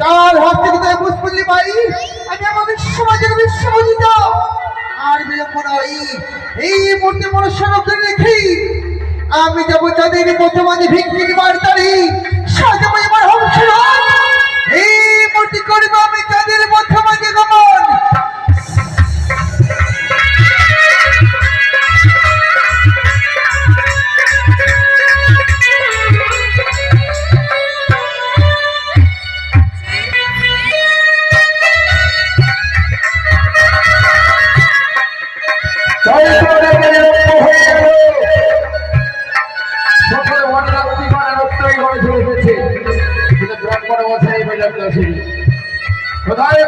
তার হাত থেকে তাই পুষ্পলি পাই আমি আমাদের সমাজের বিশ্বজিত আর বিলম্ব নয় এই মূর্তি মনুষ্যকে রেখে আমি যাবো যাদের প্রথমাদি ভিত্তির বার্তারি সাজাবো আমার হংসরাজ এই মূর্তি করবো আমি যাদের প্রথমাদি গমন কোথায়